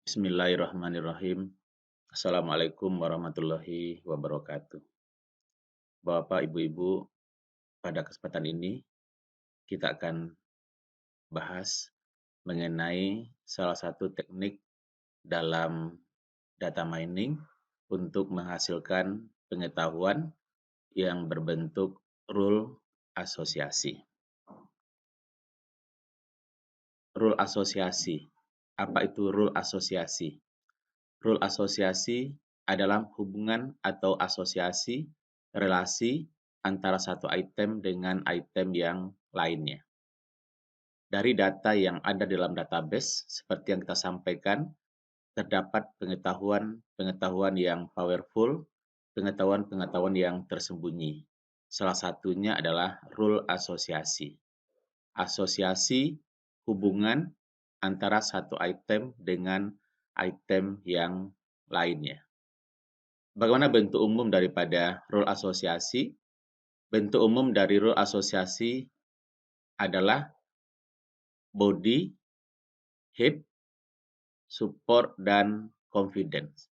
Bismillahirrahmanirrahim. Assalamualaikum warahmatullahi wabarakatuh. Bapak, Ibu-ibu, pada kesempatan ini kita akan bahas mengenai salah satu teknik dalam data mining untuk menghasilkan pengetahuan yang berbentuk rule asosiasi. Rule asosiasi. Apa itu rule asosiasi? Rule asosiasi adalah hubungan atau asosiasi relasi antara satu item dengan item yang lainnya. Dari data yang ada dalam database, seperti yang kita sampaikan, terdapat pengetahuan yang powerful, pengetahuan yang tersembunyi. Salah satunya adalah rule asosiasi. Asosiasi hubungan antara satu item dengan item yang lainnya. Bagaimana bentuk umum daripada rule asosiasi? Bentuk umum dari rule asosiasi adalah body, head, support, dan confidence.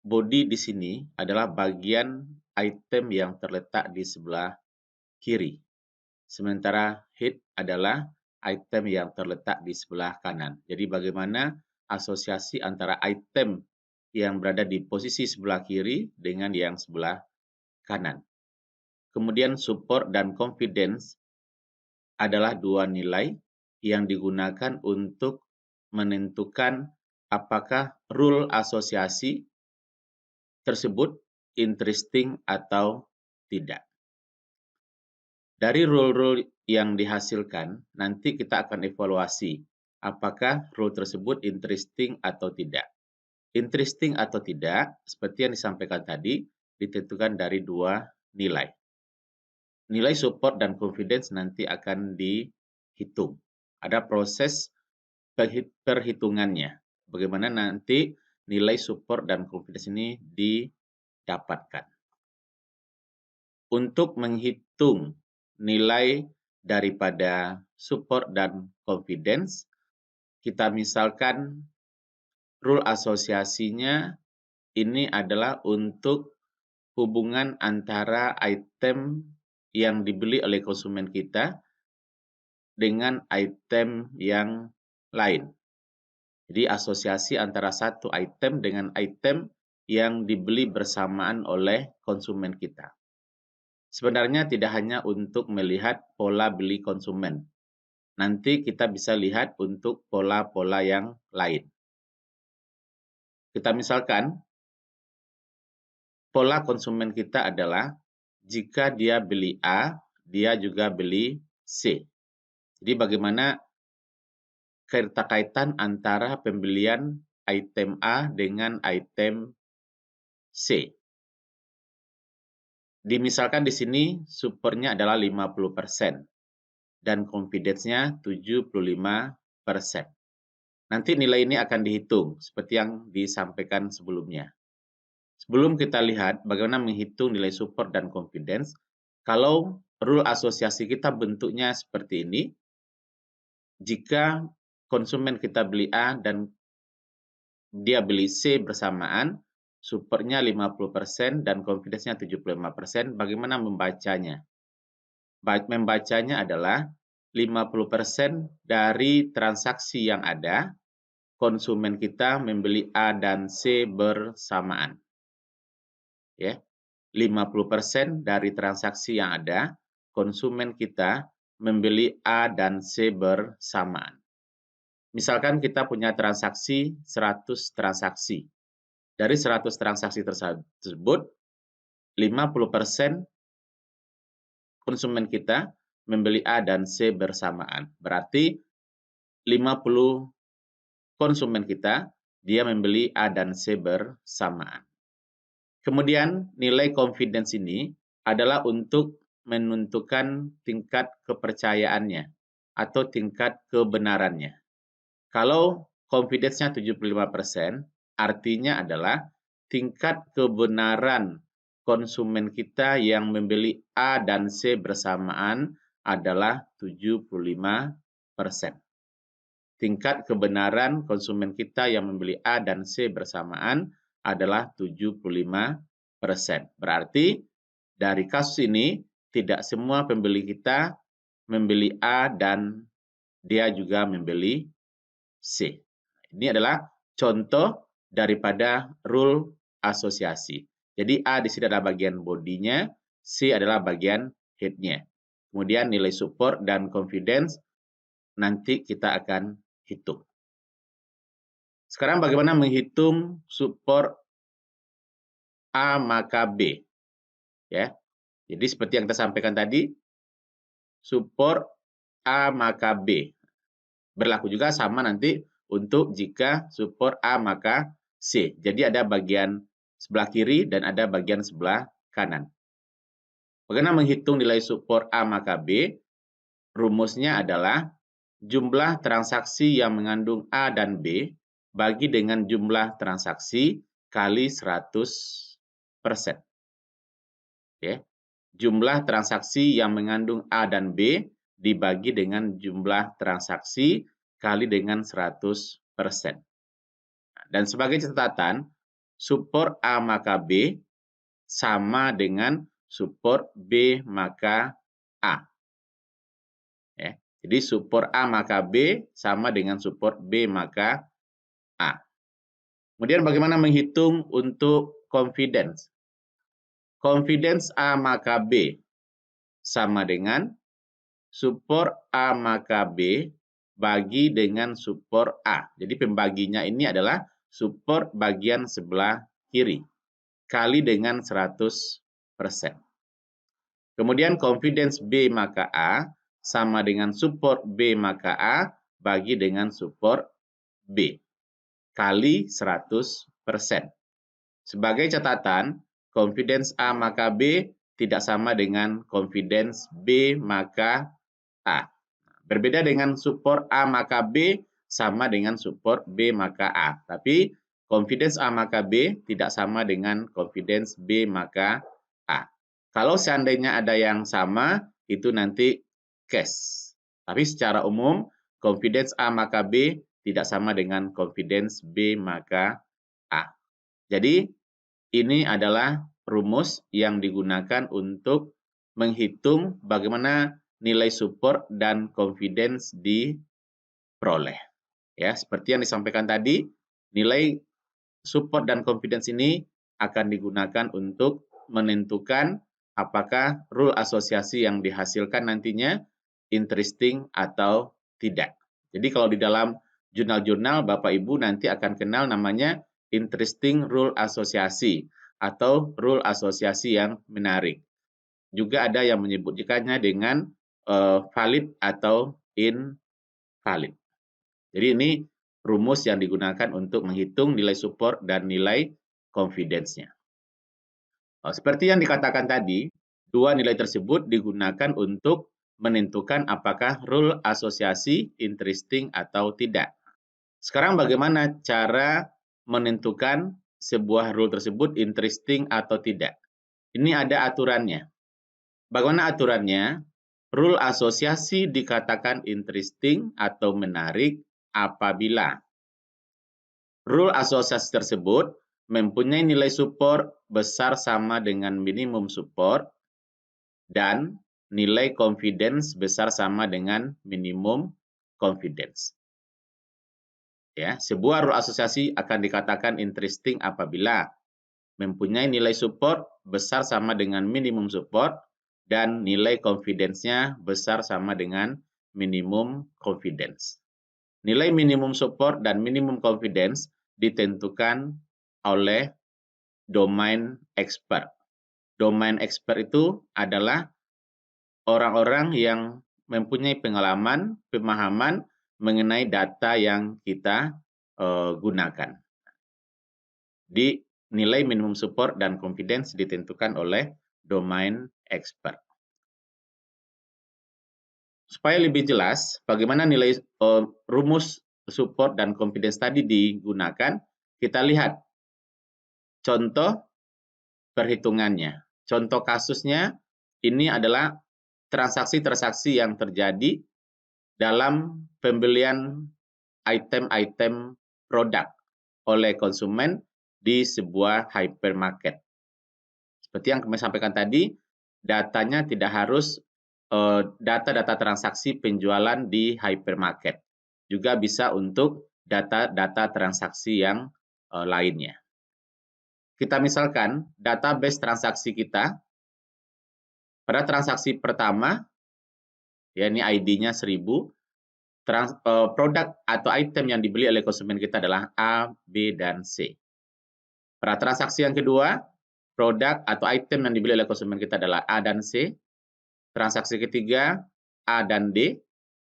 Body di sini adalah bagian item yang terletak di sebelah kiri. Sementara head adalah item yang terletak di sebelah kanan. Jadi bagaimana asosiasi antara item yang berada di posisi sebelah kiri dengan yang sebelah kanan. Kemudian support dan confidence adalah dua nilai yang digunakan untuk menentukan apakah rule asosiasi tersebut interesting atau tidak. Dari rule-rule yang dihasilkan, nanti kita akan evaluasi apakah rule tersebut interesting atau tidak. Interesting atau tidak, seperti yang disampaikan tadi, ditentukan dari dua nilai. Nilai support dan confidence nanti akan dihitung. Ada proses perhitungannya. Bagaimana nanti nilai support dan confidence ini didapatkan. Untuk menghitung nilai daripada support dan confidence, kita misalkan rule asosiasinya ini adalah untuk hubungan antara item yang dibeli oleh konsumen kita dengan item yang lain. Jadi asosiasi antara satu item dengan item yang dibeli bersamaan oleh konsumen kita. Sebenarnya tidak hanya untuk melihat pola beli konsumen. Nanti kita bisa lihat untuk pola-pola yang lain. Kita misalkan, pola konsumen kita adalah jika dia beli A, dia juga beli C. Jadi bagaimana keterkaitan antara pembelian item A dengan item C. Dimisalkan di sini supportnya adalah 50% dan confidence-nya 75%. Nanti nilai ini akan dihitung seperti yang disampaikan sebelumnya. Sebelum kita lihat bagaimana menghitung nilai support dan confidence, kalau rule asosiasi kita bentuknya seperti ini, jika konsumen kita beli A dan dia beli C bersamaan, supportnya 50% dan confidence-nya 75%, bagaimana membacanya? Membacanya adalah 50% dari transaksi yang ada, konsumen kita membeli A dan C bersamaan. Ya, 50% dari transaksi yang ada, konsumen kita membeli A dan C bersamaan. Misalkan kita punya transaksi 100 transaksi. Dari 100 transaksi tersebut, 50% konsumen kita membeli A dan C bersamaan. Berarti 50 konsumen kita, dia membeli A dan C bersamaan. Kemudian nilai confidence ini adalah untuk menentukan tingkat kepercayaannya atau tingkat kebenarannya. Kalau confidence-nya 75%, artinya adalah tingkat kebenaran konsumen kita yang membeli A dan C bersamaan adalah 75%. tingkat kebenaran konsumen kita yang membeli A dan C bersamaan adalah 75%. Berarti dari kasus ini tidak semua pembeli kita membeli A dan dia juga membeli C. Ini adalah contoh daripada rule asosiasi. Jadi A di sini adalah bagian bodinya, C adalah bagian head-nya. Kemudian nilai support dan confidence nanti kita akan hitung. Sekarang bagaimana menghitung support A maka B? Ya. Jadi seperti yang kita sampaikan tadi, support A maka B. Berlaku juga sama nanti untuk jika support A maka C. Jadi ada bagian sebelah kiri dan ada bagian sebelah kanan. Bagaimana menghitung nilai support A maka B? Rumusnya adalah jumlah transaksi yang mengandung A dan B bagi dengan jumlah transaksi kali 100%. Ya. Jumlah transaksi yang mengandung A dan B dibagi dengan jumlah transaksi kali dengan 100%. Dan sebagai catatan, support A maka B sama dengan support B maka A. Ya. Jadi support A maka B sama dengan support B maka A. Kemudian bagaimana menghitung untuk confidence? Confidence A maka B sama dengan support A maka B bagi dengan support A. Jadi pembaginya ini adalah support bagian sebelah kiri kali dengan 100%. Kemudian confidence B maka A sama dengan support B maka A bagi dengan support B kali 100%. Sebagai catatan, confidence A maka B tidak sama dengan confidence B maka A. Berbeda dengan support A maka B sama dengan support B maka A. Tapi confidence A maka B tidak sama dengan confidence B maka A. Kalau seandainya ada yang sama, itu nanti case. Tapi secara umum, confidence A maka B tidak sama dengan confidence B maka A. Jadi, ini adalah rumus yang digunakan untuk menghitung bagaimana nilai support dan confidence diperoleh. Ya, seperti yang disampaikan tadi, nilai support dan confidence ini akan digunakan untuk menentukan apakah rule asosiasi yang dihasilkan nantinya interesting atau tidak. Jadi kalau di dalam jurnal-jurnal Bapak Ibu nanti akan kenal namanya interesting rule asosiasi atau rule asosiasi yang menarik. Juga ada yang menyebutkannya dengan valid atau invalid. Jadi ini rumus yang digunakan untuk menghitung nilai support dan nilai confidence-nya. Seperti yang dikatakan tadi, dua nilai tersebut digunakan untuk menentukan apakah rule asosiasi interesting atau tidak. Sekarang bagaimana cara menentukan sebuah rule tersebut interesting atau tidak? Ini ada aturannya. Bagaimana aturannya? Rule asosiasi dikatakan interesting atau menarik apabila rule asosiasi tersebut mempunyai nilai support besar sama dengan minimum support dan nilai confidence besar sama dengan minimum confidence. Ya, sebuah rule asosiasi akan dikatakan interesting apabila mempunyai nilai support besar sama dengan minimum support dan nilai confidence-nya besar sama dengan minimum confidence. Nilai minimum support dan minimum confidence ditentukan oleh domain expert. Domain expert itu adalah orang-orang yang mempunyai pengalaman, pemahaman mengenai data yang kita gunakan. Di nilai minimum support dan confidence ditentukan oleh domain expert. Supaya lebih jelas bagaimana nilai rumus support dan confidence tadi digunakan, kita lihat contoh perhitungannya. Contoh kasusnya ini adalah transaksi-transaksi yang terjadi dalam pembelian item-item produk oleh konsumen di sebuah hypermarket. Seperti yang kami sampaikan tadi, datanya tidak harus data-data transaksi penjualan di hypermarket. Juga bisa untuk data-data transaksi yang lainnya. Kita misalkan database transaksi kita, pada transaksi pertama, ya ini ID-nya 1000, produk atau item yang dibeli oleh konsumen kita adalah A, B, dan C. Pada transaksi yang kedua, produk atau item yang dibeli oleh konsumen kita adalah A dan C. Transaksi ketiga, A dan D.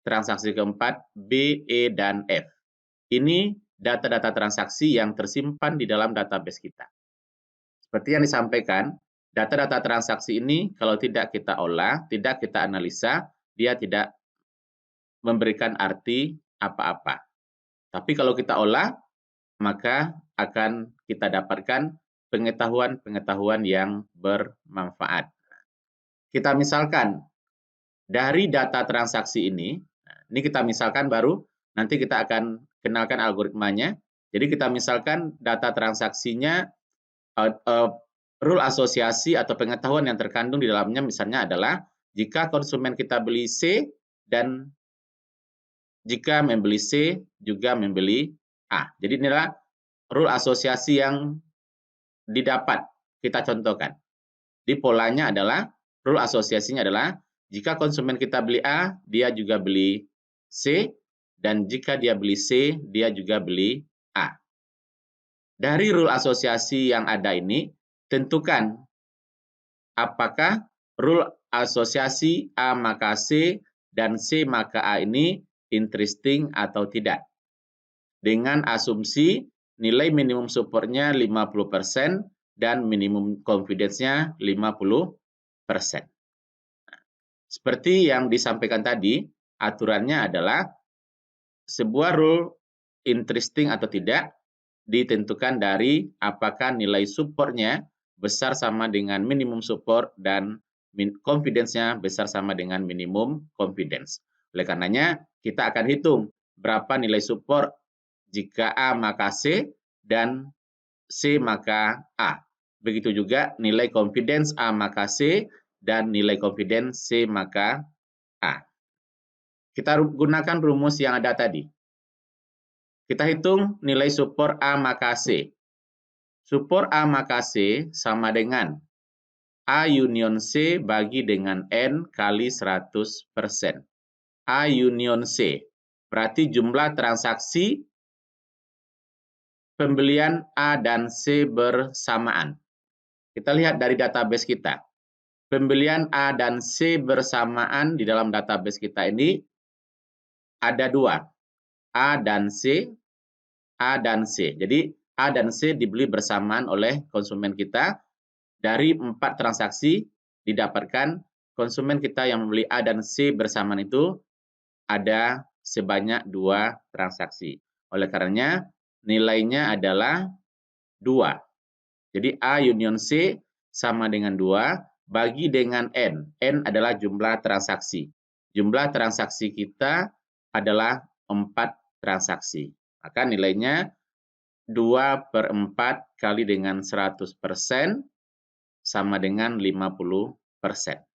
Transaksi keempat, B, E, dan F. Ini data-data transaksi yang tersimpan di dalam database kita. Seperti yang disampaikan, data-data transaksi ini kalau tidak kita olah, tidak kita analisa, dia tidak memberikan arti apa-apa. Tapi kalau kita olah, maka akan kita dapatkan pengetahuan-pengetahuan yang bermanfaat. Kita misalkan, dari data transaksi ini kita misalkan baru, nanti kita akan kenalkan algoritmanya. Jadi kita misalkan data transaksinya, rule asosiasi atau pengetahuan yang terkandung di dalamnya misalnya adalah, jika konsumen kita beli C, dan jika membeli C juga membeli A. Jadi inilah rule asosiasi yang didapat, kita contohkan. Di polanya adalah, rule asosiasinya adalah, jika konsumen kita beli A, dia juga beli C, dan jika dia beli C, dia juga beli A. Dari rule asosiasi yang ada ini, tentukan apakah rule asosiasi A maka C dan C maka A ini interesting atau tidak. Dengan asumsi nilai minimum support-nya 50% dan minimum confidence-nya 50%. Seperti yang disampaikan tadi, aturannya adalah sebuah rule interesting atau tidak ditentukan dari apakah nilai support-nya besar sama dengan minimum support dan confidence-nya besar sama dengan minimum confidence. Oleh karenanya, kita akan hitung berapa nilai support jika A maka C dan C maka A. Begitu juga nilai confidence A maka C dan nilai confidence C maka A. Kita gunakan rumus yang ada tadi. Kita hitung nilai support A maka C. Support A maka C sama dengan A union C bagi dengan N kali 100%. A union C berarti jumlah transaksi pembelian A dan C bersamaan. Kita lihat dari database kita. Pembelian A dan C bersamaan di dalam database kita ini ada dua. A dan C, A dan C. Jadi A dan C dibeli bersamaan oleh konsumen kita. Dari 4 transaksi didapatkan konsumen kita yang membeli A dan C bersamaan itu ada sebanyak 2 transaksi. Oleh karenanya nilainya adalah 2. Jadi A union C sama dengan 2 bagi dengan N. N adalah jumlah transaksi. Jumlah transaksi kita adalah 4 transaksi. Maka nilainya 2/4 kali dengan 100% sama dengan 50%.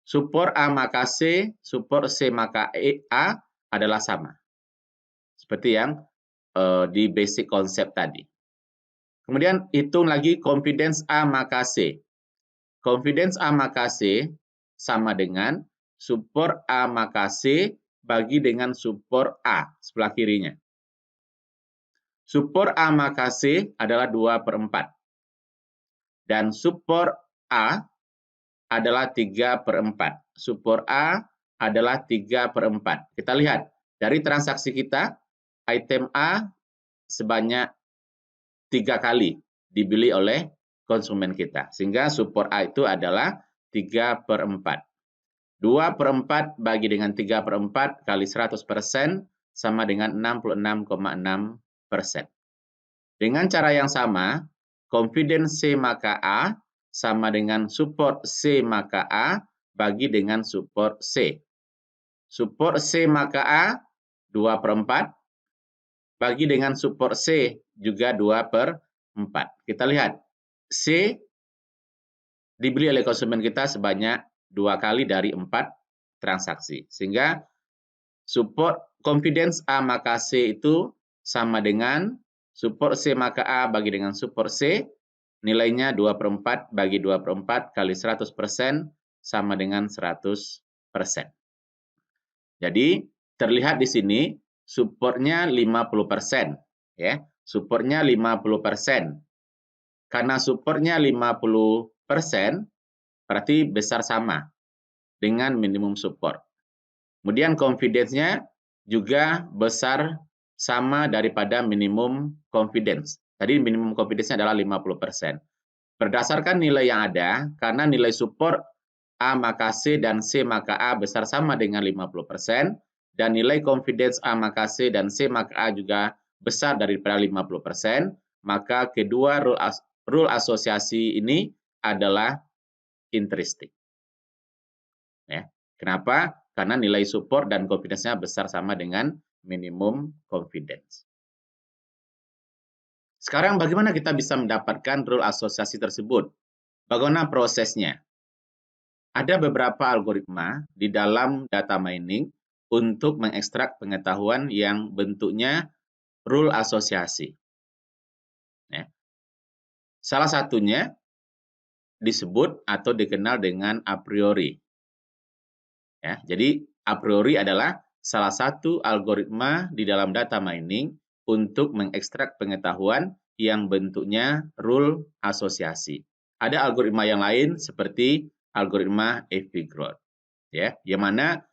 Support A maka C, support C maka A adalah sama. Seperti yang di basic konsep tadi. Kemudian hitung lagi confidence A maka C. Confidence A maka C sama dengan support A maka C bagi dengan support A sebelah kirinya. Support A maka C adalah 2/4. Dan support A adalah 3/4. Support A adalah 3/4. Kita lihat dari transaksi kita, item A sebanyak 3 kali dibeli oleh konsumen kita. Sehingga support A itu adalah 3/4. 2/4 bagi dengan 3/4 kali 100% sama dengan 66,6%. Dengan cara yang sama, confidence C maka A sama dengan support C maka A bagi dengan support C. Support C maka A 2/4, bagi dengan support C juga 2/4. Kita lihat, C dibeli oleh konsumen kita sebanyak 2 kali dari 4 transaksi. Sehingga support confidence A maka C itu sama dengan support C maka A bagi dengan support C, nilainya 2/4 bagi 2/4 kali 100% sama dengan 100%. Jadi terlihat di sini supportnya 50%, ya. Supportnya 50%. Karena supportnya 50%, berarti besar sama dengan minimum support. Kemudian confidence-nya juga besar sama daripada minimum confidence. Tadi minimum confidence-nya adalah 50%. Berdasarkan nilai yang ada, karena nilai support A maka C dan C maka A besar sama dengan 50%, dan nilai confidence A maka C dan C maka A juga besar daripada 50%, maka kedua rule asosiasi ini adalah intrinsic. Ya. Kenapa? Karena nilai support dan confidence-nya besar sama dengan minimum confidence. Sekarang bagaimana kita bisa mendapatkan rule asosiasi tersebut? Bagaimana prosesnya? Ada beberapa algoritma di dalam data mining untuk mengekstrak pengetahuan yang bentuknya rule asosiasi. Ya. Salah satunya disebut atau dikenal dengan a priori. Ya, jadi a priori adalah salah satu algoritma di dalam data mining untuk mengekstrak pengetahuan yang bentuknya rule asosiasi. Ada algoritma yang lain seperti algoritma Epigroup, ya, yang mana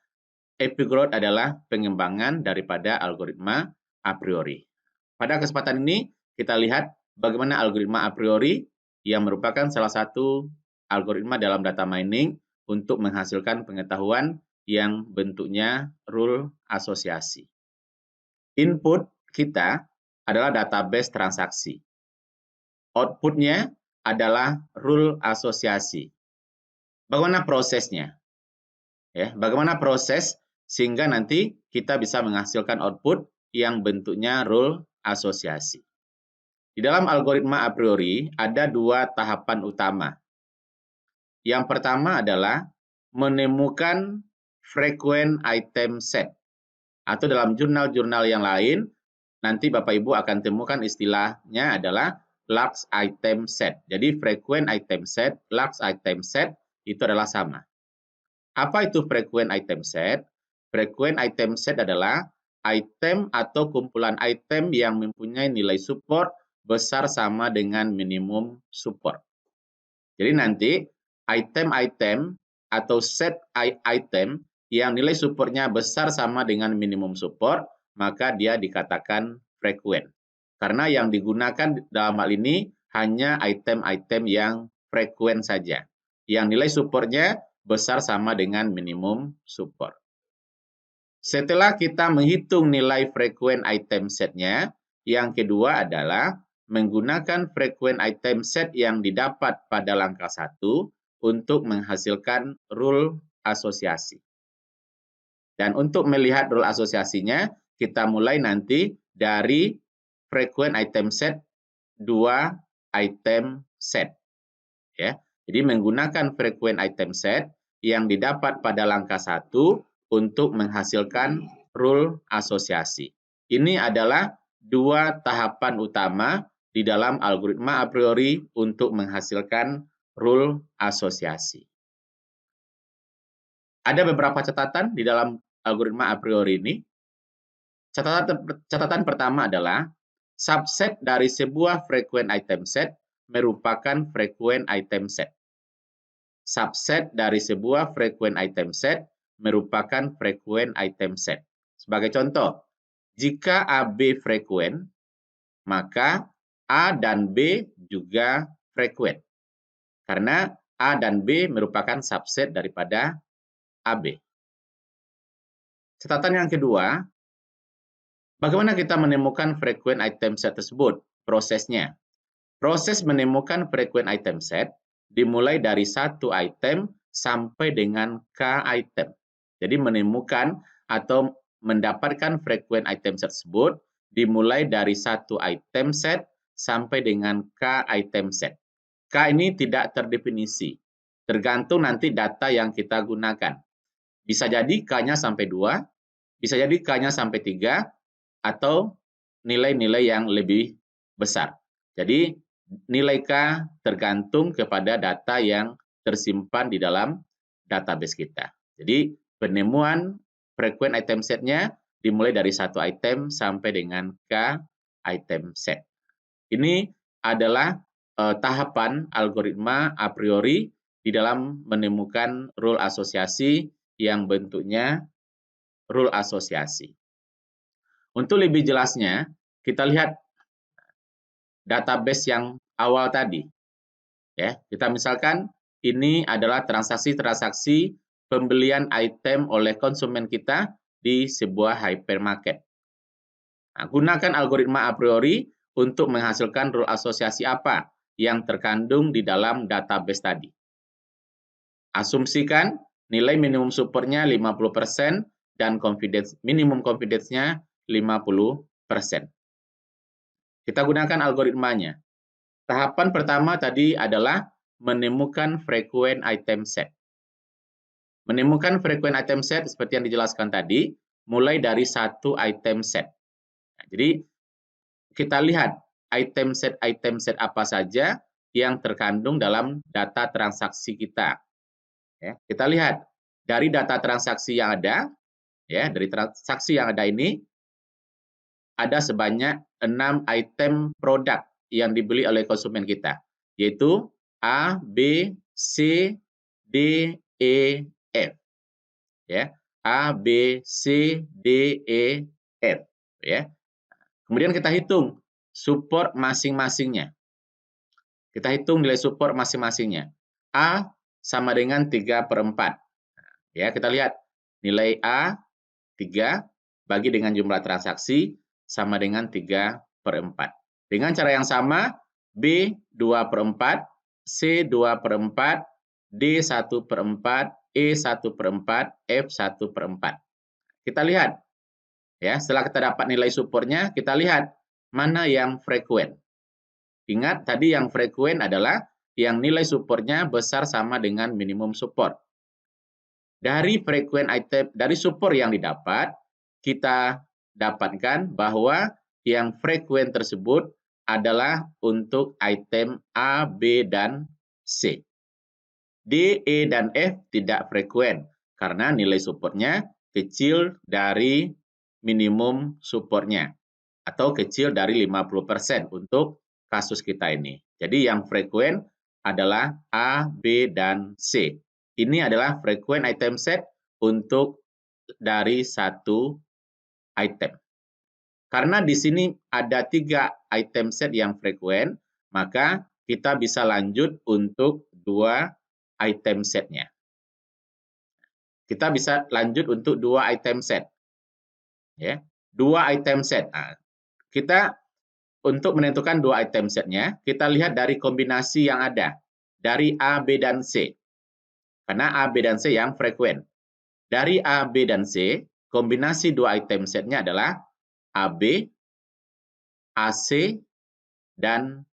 Epigroup adalah pengembangan daripada algoritma a priori. Pada kesempatan ini kita lihat bagaimana algoritma a priori yang merupakan salah satu algoritma dalam data mining untuk menghasilkan pengetahuan yang bentuknya rule asosiasi. Input kita adalah database transaksi. Outputnya adalah rule asosiasi. Bagaimana prosesnya? Ya, bagaimana proses sehingga nanti kita bisa menghasilkan output yang bentuknya rule asosiasi. Di dalam algoritma a priori ada dua tahapan utama. Yang pertama adalah menemukan frequent item set. Atau dalam jurnal-jurnal yang lain, nanti Bapak Ibu akan temukan istilahnya adalah large item set. Jadi frequent item set, large item set itu adalah sama. Apa itu frequent item set? Frequent item set adalah item atau kumpulan item yang mempunyai nilai support besar sama dengan minimum support. Jadi nanti item-item atau set item yang nilai supportnya besar sama dengan minimum support, maka dia dikatakan frequent. Karena yang digunakan dalam hal ini hanya item-item yang frequent saja. Yang nilai supportnya besar sama dengan minimum support. Setelah kita menghitung nilai frequent item setnya, yang kedua adalah menggunakan frequent item set yang didapat pada langkah 1 untuk menghasilkan rule asosiasi. Dan untuk melihat rule asosiasinya, kita mulai nanti dari frequent item set 2 item set. Ya. Jadi menggunakan frequent item set yang didapat pada langkah 1 untuk menghasilkan rule asosiasi. Ini adalah dua tahapan utama di dalam algoritma a priori untuk menghasilkan rule asosiasi. Ada beberapa catatan di dalam algoritma a priori ini. Catatan pertama adalah subset dari sebuah frequent item set merupakan frequent item set. Subset dari sebuah frequent item set merupakan frequent item set. Sebagai contoh, jika AB frequent, maka A dan B juga frequent. Karena A dan B merupakan subset daripada AB. Catatan yang kedua, bagaimana kita menemukan frequent item set tersebut? Prosesnya. Proses menemukan frequent item set dimulai dari satu item sampai dengan K item. Jadi menemukan atau mendapatkan frekuen item set tersebut dimulai dari satu item set sampai dengan K item set. K ini tidak terdefinisi, tergantung nanti data yang kita gunakan. Bisa jadi K-nya sampai 2, bisa jadi K-nya sampai 3, atau nilai-nilai yang lebih besar. Jadi nilai K tergantung kepada data yang tersimpan di dalam database kita. Jadi penemuan frekuen item setnya dimulai dari satu item sampai dengan K item set. Ini adalah tahapan algoritma a priori di dalam menemukan rule asosiasi yang bentuknya rule asosiasi. Untuk lebih jelasnya, kita lihat database yang awal tadi. Ya, kita misalkan ini adalah transaksi-transaksi pembelian item oleh konsumen kita di sebuah hypermarket. Nah, gunakan algoritma a priori untuk menghasilkan rule asosiasi apa yang terkandung di dalam database tadi. Asumsikan nilai minimum supportnya 50% dan minimum confidence-nya 50%. Kita gunakan algoritmanya. Tahapan pertama tadi adalah menemukan frekuen item set. Menemukan frekuen item set seperti yang dijelaskan tadi, mulai dari satu item set. Nah, jadi kita lihat item set apa saja yang terkandung dalam data transaksi kita. Ya, kita lihat dari data transaksi yang ada, ya, dari transaksi yang ada ini ada sebanyak 6 item produk yang dibeli oleh konsumen kita, yaitu A, B, C, D, E, F. Ya, A, B, C, D, E, F. Ya. Kemudian kita hitung support masing-masingnya. Kita hitung nilai support masing-masingnya. A sama dengan 3/4. Ya, kita lihat nilai A 3 bagi dengan jumlah transaksi sama dengan 3/4. Dengan cara yang sama, B 2/4, C 2/4, D 1/4, E 1/4, F 1/4. Kita lihat, ya, setelah kita dapat nilai supportnya, kita lihat mana yang frekuen. Ingat, tadi yang frekuen adalah yang nilai supportnya besar sama dengan minimum support. Dari frekuen item, dari support yang didapat, kita dapatkan bahwa yang frekuen tersebut adalah untuk item A, B, dan C. D, E, dan F tidak frekuen karena nilai supportnya kecil dari minimum supportnya atau kecil dari 50% untuk kasus kita ini. Jadi yang frekuen adalah A, B, dan C. Ini adalah frekuen item set untuk dari satu item. Karena di sini ada 3 item set yang frekuen, maka kita bisa lanjut untuk 2 item setnya. Kita bisa lanjut untuk 2 item set. Ya, 2 item set. Nah, kita untuk menentukan 2 item setnya, kita lihat dari kombinasi yang ada. Dari A, B, dan C. Karena A, B, dan C yang frekuen. Dari A, B, dan C, kombinasi 2 item setnya adalah AB, AC, dan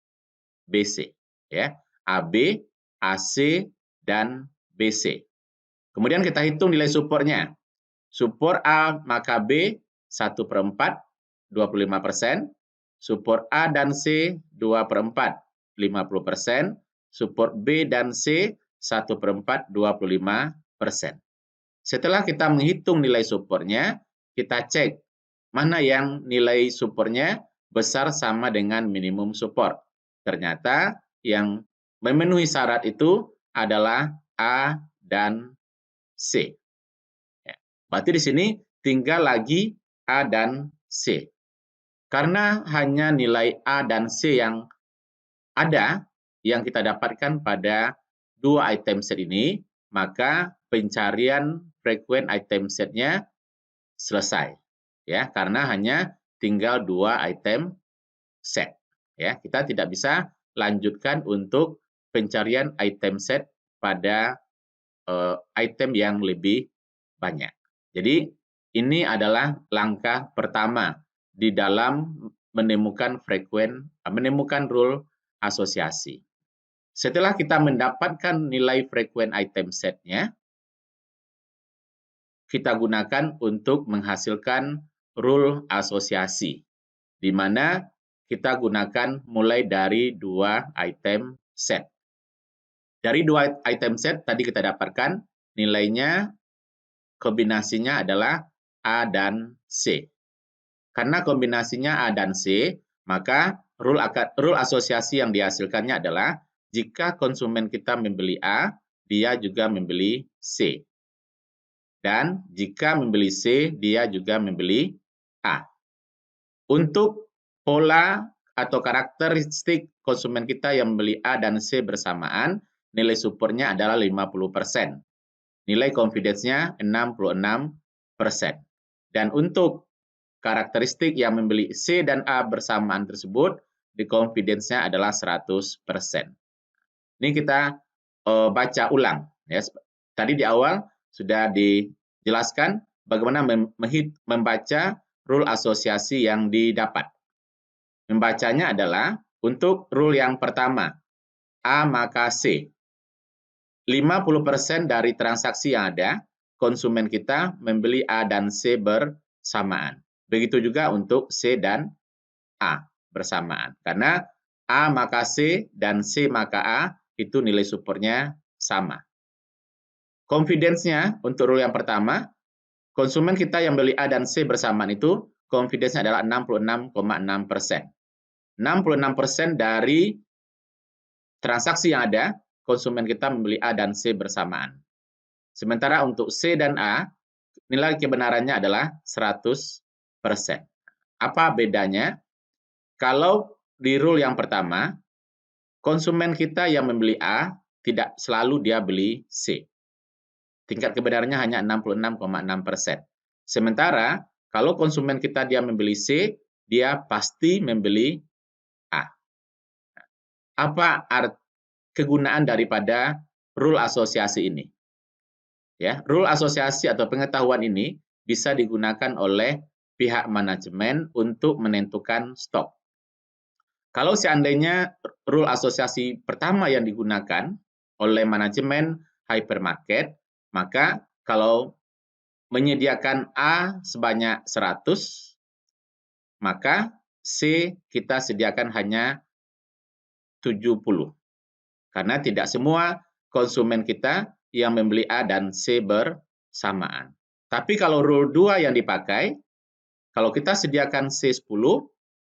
BC. Ya, AB, AC, dan BC. Kemudian kita hitung nilai supportnya. Support A maka B 1/4, 25%. Support A dan C 2/4, 50%. Support B dan C 1/4, 25%. Setelah kita menghitung nilai supportnya, kita cek mana yang nilai supportnya besar sama dengan minimum support. Ternyata yang memenuhi syarat itu adalah A dan C. Ya, berarti di sini tinggal lagi A dan C. Karena hanya nilai A dan C yang ada, yang kita dapatkan pada 2 item set ini, maka pencarian frekuen item setnya selesai. Ya, karena hanya tinggal 2 item set. Ya, kita tidak bisa lanjutkan untuk pencarian item set pada item yang lebih banyak. Jadi Ini adalah langkah pertama di dalam menemukan rule asosiasi. Setelah kita mendapatkan nilai frekuens item set-nya, kita gunakan untuk menghasilkan rule asosiasi, di mana kita gunakan mulai dari 2 item set. Dari 2 item set tadi kita dapatkan nilainya kombinasinya adalah A dan C. Karena kombinasinya A dan C, maka rule asosiasi yang dihasilkannya adalah jika konsumen kita membeli A, dia juga membeli C. Dan jika membeli C, dia juga membeli A. Untuk pola atau karakteristik konsumen kita yang membeli A dan C bersamaan, nilai supportnya adalah 50%. Nilai confidence-nya 66%. Dan untuk karakteristik yang membeli C dan A bersamaan tersebut, di confidence-nya adalah 100%. Ini kita baca ulang. Ya. Tadi di awal sudah dijelaskan bagaimana membaca rule asosiasi yang didapat. Membacanya adalah untuk rule yang pertama, A maka C. 50% dari transaksi yang ada, konsumen kita membeli A dan C bersamaan. Begitu juga untuk C dan A bersamaan. Karena A maka C dan C maka A itu nilai supportnya sama. Confidence-nya untuk rule yang pertama, konsumen kita yang beli A dan C bersamaan itu confidence-nya adalah 66,6%. 66% dari transaksi yang ada, konsumen kita membeli A dan C bersamaan. Sementara untuk C dan A, nilai kebenarannya adalah 100%. Apa bedanya? Kalau di rule yang pertama, konsumen kita yang membeli A, tidak selalu dia beli C. Tingkat kebenarannya hanya 66,6%. Sementara, kalau konsumen kita dia membeli C, dia pasti membeli A. Apa kegunaan daripada rule asosiasi ini? Ya, rule asosiasi atau pengetahuan ini bisa digunakan oleh pihak manajemen untuk menentukan stok. Kalau seandainya rule asosiasi pertama yang digunakan oleh manajemen hypermarket, maka kalau menyediakan A sebanyak 100, maka C kita sediakan hanya 70. Karena tidak semua konsumen kita yang membeli A dan C bersamaan. Tapi kalau rule 2 yang dipakai, kalau kita sediakan C 10,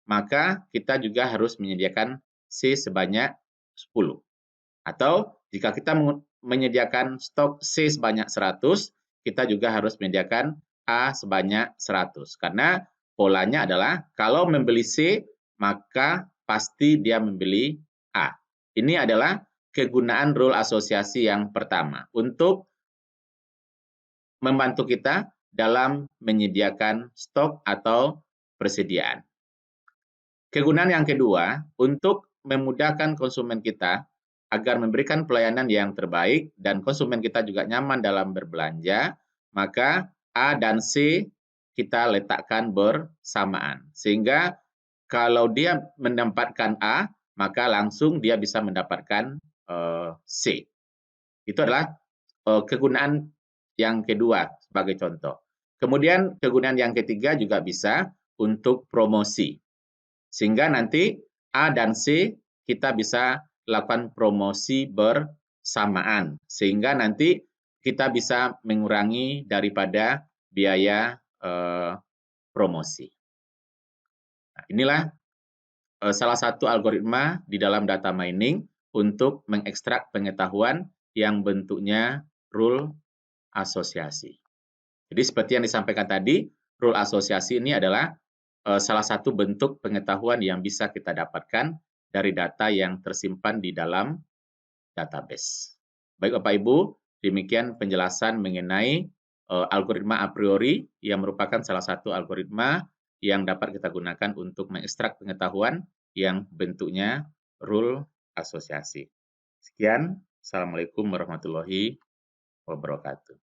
maka kita juga harus menyediakan C sebanyak 10. Atau jika kita menyediakan stok C sebanyak 100, kita juga harus menyediakan A sebanyak 100. Karena polanya adalah kalau membeli C, maka pasti dia membeli A. Ini adalah kegunaan rule asosiasi yang pertama untuk membantu kita dalam menyediakan stok atau persediaan. Kegunaan yang kedua, untuk memudahkan konsumen kita agar memberikan pelayanan yang terbaik dan konsumen kita juga nyaman dalam berbelanja, maka A dan C kita letakkan bersamaan. Sehingga kalau dia mendapatkan A, maka langsung dia bisa mendapatkan C. Itu adalah kegunaan yang kedua sebagai contoh. Kemudian kegunaan yang ketiga juga bisa untuk promosi. Sehingga nanti A dan C kita bisa lakukan promosi bersamaan. Sehingga nanti kita bisa mengurangi daripada biaya promosi. Nah, inilah salah satu algoritma di dalam data mining untuk mengekstrak pengetahuan yang bentuknya rule asosiasi. Jadi seperti yang disampaikan tadi, rule asosiasi ini adalah salah satu bentuk pengetahuan yang bisa kita dapatkan dari data yang tersimpan di dalam database. Baik Bapak Ibu, demikian penjelasan mengenai algoritma a priori yang merupakan salah satu algoritma yang dapat kita gunakan untuk mengekstrak pengetahuan yang bentuknya rule asosiasi. Sekian, Assalamualaikum warahmatullahi wabarakatuh.